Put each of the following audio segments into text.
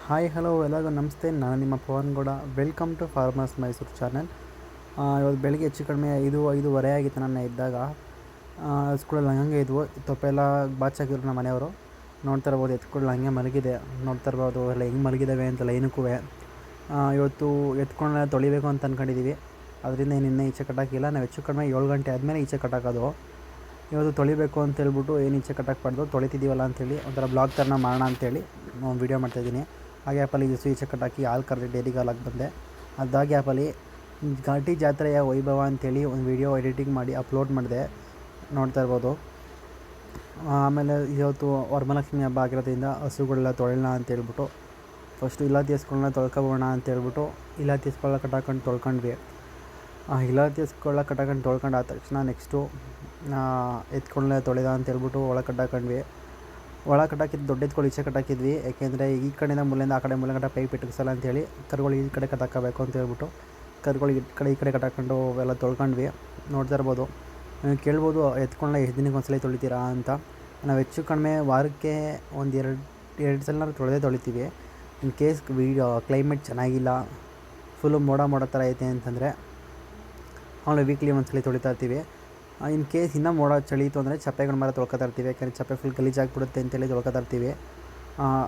Hi hello ಎಲ್ಲರಿಗೂ ನಮಸ್ತೆ. ನಾನು ನಿಮ್ಮ ಪವನ್ಗೌಡ. Welcome to farmers Mysuru channel. ಇವತ್ತು ಬೆಳಗ್ಗೆ ಹೆಚ್ಚು ಕಡಿಮೆ 5:30 ಆಗಿತ್ತು ನನ್ನ ಇದ್ದಾಗ. ಸ್ಕೂಲಲ್ಲಿ ಹಂಗೆ ಇದ್ವು ತೊಪ್ಪೆಲ್ಲ ಬಾಚಾಕಿದ್ರು ನಮ್ಮ ಮನೆಯವರು. ನೋಡ್ತಾ ಇರ್ಬೋದು ಎತ್ಕೊಳ್ಳಿ ಹಂಗೆ ಮಲಗಿದೆ. ನೋಡ್ತಾ ಇರ್ಬೋದು ಎಲ್ಲ ಹೆಂಗೆ ಮಲಗಿದ್ದಾವೆ ಅಂತ ಲೈನಕ್ಕೂ. ಇವತ್ತು ಎತ್ಕೊಂಡೆಲ್ಲ ತೊಳಿಬೇಕು ಅಂತ ಅಂದ್ಕೊಂಡಿದ್ದೀವಿ. ಅದರಿಂದ ಇನ್ನೂ ಈಚೆ ಕಟ್ಟಾಕಿಲ್ಲ. ನಾವು ಹೆಚ್ಚು ಕಡಿಮೆ 7 ಗಂಟೆ ಆದಮೇಲೆ ಈಚೆ ಕಟ್ಟಾಕೋದು. ಇವತ್ತು ತೊಳಿಬೇಕು ಅಂತೇಳ್ಬಿಟ್ಟು ಏನು ಈಚೆ ಕಟ್ಟಾಕ್ಬಾರ್ದು, ತೊಳಿತಿದ್ದೀವಲ್ಲ ಅಂಥೇಳಿ ಒಂಥರ ಬ್ಲಾಗ್ ಥರನ ಮಾಡೋಣ ಅಂಥೇಳಿ ವೀಡಿಯೋ ಮಾಡ್ತಾಯಿದ್ದೀನಿ. ಆ ಗ್ಯಾಪಲ್ಲಿ ಈಚೆ ಕಟ್ಟಾಕಿ ಹಾಲು ಕರೆದು ಡೈರಿಗೆ ಹಾಲಾಗಿ ಬಂದೆ. ಅದು ಗ್ಯಾಪಲ್ಲಿ ಘಾಟಿ ಜಾತ್ರೆಯ ವೈಭವ ಅಂಥೇಳಿ ಒಂದು ವೀಡಿಯೋ ಎಡಿಟಿಂಗ್ ಮಾಡಿ ಅಪ್ಲೋಡ್ ಮಾಡಿದೆ, ನೋಡ್ತಾ ಇರ್ಬೋದು. ಆಮೇಲೆ ಇವತ್ತು ವರಮಹಾಲಕ್ಷ್ಮಿ ಹಬ್ಬ ಆಗಿರೋದ್ರಿಂದ ಹಸುಗಳೆಲ್ಲ ತೊಳೆಯೋಣ ಅಂತೇಳ್ಬಿಟ್ಟು ಫಸ್ಟು ಇಲಾತಿ ಹಸ್ಗಳನ್ನ ತೊಳ್ಕೊಬೋಣ ಅಂತೇಳ್ಬಿಟ್ಟು ಇಲಾತಿ ಹಸ್ಗಳನ್ನ ಕಟ್ಟಾಕೊಂಡು ತೊಳ್ಕೊಂಡ್ವಿ. ಇಲಾತಿ ಹಸ್ಗಳನ್ನ ಕಟ್ಟಾಕೊಂಡು ತೊಳ್ಕೊಂಡು ಆದ ತಕ್ಷಣ ನೆಕ್ಸ್ಟು ಎತ್ಕೊಂಡ್ಲೆ ತೊಳೆದ ಅಂತೇಳ್ಬಿಟ್ಟು ಒಳಗೆ ಕಟ್ಟಾಕೊಂಡ್ವಿ. ಒಳಗೆ ಕಟ್ಟಾಕಿದ್ದು ದೊಡ್ಡ ಎತ್ಕೊಂಡು ಈಚೆ ಕಟ್ಟಾಕಿದ್ವಿ. ಯಾಕೆಂದರೆ ಈ ಕಡೆಯಿಂದ ಮೂಲೆಯಿಂದ ಆ ಕಡೆ ಮೂಲೆಗಂಟ ಪೈಪ್ ಇಟ್ಟಿಸಲ್ಲ ಅಂತೇಳಿ ಕರುಗಳು ಈ ಕಡೆ ಕಟ್ಟಾಕಬೇಕು ಅಂತ ಹೇಳ್ಬಿಟ್ಟು ಕರುಗಳಿಗೆ ಈ ಕಡೆ ಕಟ್ಟಾಕೊಂಡು ಎಲ್ಲ ತೊಳ್ಕೊಂಡ್ವಿ. ನೋಡ್ತಾ ಇರ್ಬೋದು. ಕೇಳ್ಬೋದು ಎತ್ಕೊಂಡ್ಲೆ ಎಷ್ಟು ದಿನಕ್ಕೆ ಒಂದ್ಸಲ ತೊಳಿತೀರಾ ಅಂತ. ನಾವು ಹೆಚ್ಚು ಕಡಿಮೆ ವಾರಕ್ಕೆ ಎರಡು ಸಲ ತೊಳಿತೀವಿ. ಇನ್ ಕೇಸ್ ಕ್ಲೈಮೇಟ್ ಚೆನ್ನಾಗಿಲ್ಲ, ಫುಲ್ಲು ಮೋಡ ಥರ ಐತೆ ಅಂತಂದರೆ ಆಮೇಲೆ ವೀಕ್ಲಿ ಒಂದ್ಸಲ ತೊಳಿತಾ ಇರ್ತೀವಿ. ಇನ್ ಕೇಸ್ ಇನ್ನೂ ಮೋಡ ಚಳೀತು ಅಂದರೆ ಚಪ್ಪೆಗಳ ಮೇಲೆ ತೊಳ್ಕೊತಾ ಇರ್ತೀವಿ. ಯಾಕೆಂದರೆ ಚಪ್ಪೆ ಫುಲ್ ಗಲೀಜಾಗಿಬಿಡುತ್ತೆ ಅಂತೇಳಿ ತೊಳ್ಕೊತಾ ಇರ್ತೀವಿ.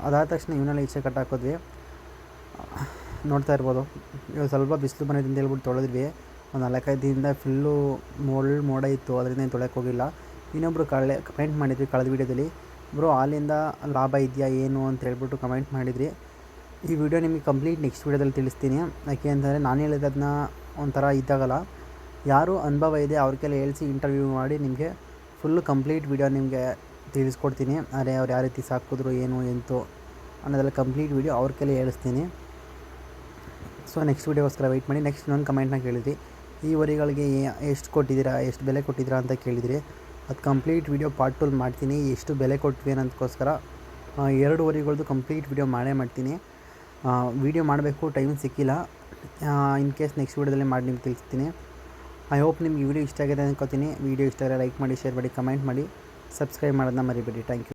ಅದಾದ ತಕ್ಷಣ ಇವನ್ನೆಲ್ಲ ಈಚೆ ಕಟ್ಟಾಕಿದ್ವಿ. ನೋಡ್ತಾ ಇರ್ಬೋದು. ಇವಾಗ ಸ್ವಲ್ಪ ಬಿಸಿಲು ಬಂದಿದೆ ಅಂತ ಹೇಳ್ಬಿಟ್ಟು ತೊಳೆದ್ವಿ. ಒಂದು 4-5 ದಿನದಿಂದ ಫುಲ್ಲು ಮೋಡ ಇತ್ತು, ಅದರಿಂದ ಏನು ತೊಳೆಯೋಕೆ ಹೋಗಿಲ್ಲ. ಇನ್ನೊಬ್ಬರು ಕಮೆಂಟ್ ಮಾಡಿದ್ವಿ ಕಳೆದ ವೀಡಿಯೋದಲ್ಲಿ, ಬ್ರೋ ಹಾಲಿಂದ ಲಾಭ ಇದೆಯಾ ಏನು ಅಂತ ಹೇಳ್ಬಿಟ್ಟು ಕಮೆಂಟ್ ಮಾಡಿದ್ರಿ. ಈ ವಿಡಿಯೋ ನಿಮಗೆ ಕಂಪ್ಲೀಟ್ ನೆಕ್ಸ್ಟ್ ವೀಡಿಯೋದಲ್ಲಿ ತಿಳಿಸ್ತೀನಿ. ಯಾಕೆ ಅಂತಂದರೆ ನಾನು ಹೇಳಿದ್ದನ್ನ ಒಂಥರ ಇದ್ದಾಗಲ್ಲ, ಯಾರು ಅನುಭವ ಇದೆ ಅವ್ರಿಗೆಲ್ಲ ಹೇಳಿಸಿ ಇಂಟರ್ವ್ಯೂ ಮಾಡಿ ನಿಮಗೆ ಫುಲ್ಲು ಕಂಪ್ಲೀಟ್ ವೀಡಿಯೋ ನಿಮಗೆ ತಿಳಿಸ್ಕೊಡ್ತೀನಿ. ಆದರೆ ಅವ್ರು ಯಾವ ರೀತಿ ಸಾಕಿದ್ರು ಏನು ಎಂತು ಅನ್ನೋದೆಲ್ಲ ಕಂಪ್ಲೀಟ್ ವೀಡಿಯೋ ಅವ್ರಿಗೆಲ್ಲ ಹೇಳಿಸ್ತೀನಿ. ಸೊ ನೆಕ್ಸ್ಟ್ ವೀಡಿಯೋಗೋಸ್ಕರ ವೆಯ್ಟ್ ಮಾಡಿ. ನೆಕ್ಸ್ಟ್ ಇನ್ನೊಂದು ಕಮೆಂಟ್ನ ಕೇಳಿದ್ರಿ, ಈ ವರಿಗಳಿಗೆ ಎಷ್ಟು ಕೊಟ್ಟಿದ್ದೀರಾ, ಎಷ್ಟು ಬೆಲೆ ಕೊಟ್ಟಿದ್ದೀರಾ ಅಂತ ಕೇಳಿದ್ರಿ. ಅದು ಕಂಪ್ಲೀಟ್ ವೀಡಿಯೋ ಪಾರ್ಟ್ 2 ಮಾಡ್ತೀನಿ. ಎಷ್ಟು ಬೆಲೆ ಕೊಟ್ವಿ ಅನ್ನೋದಕ್ಕೋಸ್ಕರ 2 ವರಿಗಳದ್ದು ಕಂಪ್ಲೀಟ್ ವೀಡಿಯೋ ಮಾಡ್ತೀನಿ. ವೀಡಿಯೋ ಮಾಡಬೇಕು, ಟೈಮ್ ಸಿಕ್ಕಿಲ್ಲ. ಇನ್ ಕೇಸ್ ನೆಕ್ಸ್ಟ್ ವೀಡಿಯೋದಲ್ಲಿ ಮಾಡಿ ನಿಮ್ಗೆ ತಿಳಿಸ್ತೀನಿ. ಐ ಹೋಪ್ ನಿಮ್ಗೆ ಈ ವಿಡಿಯೋ ಇಷ್ಟ ಆಗಿದೆ ಅಂದ್ಕೋತೀನಿ. ವಿಡಿಯೋ ಇಷ್ಟ ಆದರೆ ಲೈಕ್ ಮಾಡಿ, ಶೇರ್ ಮಾಡಿ, ಕಮೆಂಟ್ ಮಾಡಿ, ಸಬ್ಸ್ಕ್ರೈಬ್ ಮಾಡೋದನ್ನ ಮರಿಬೇಡಿ. Thank you.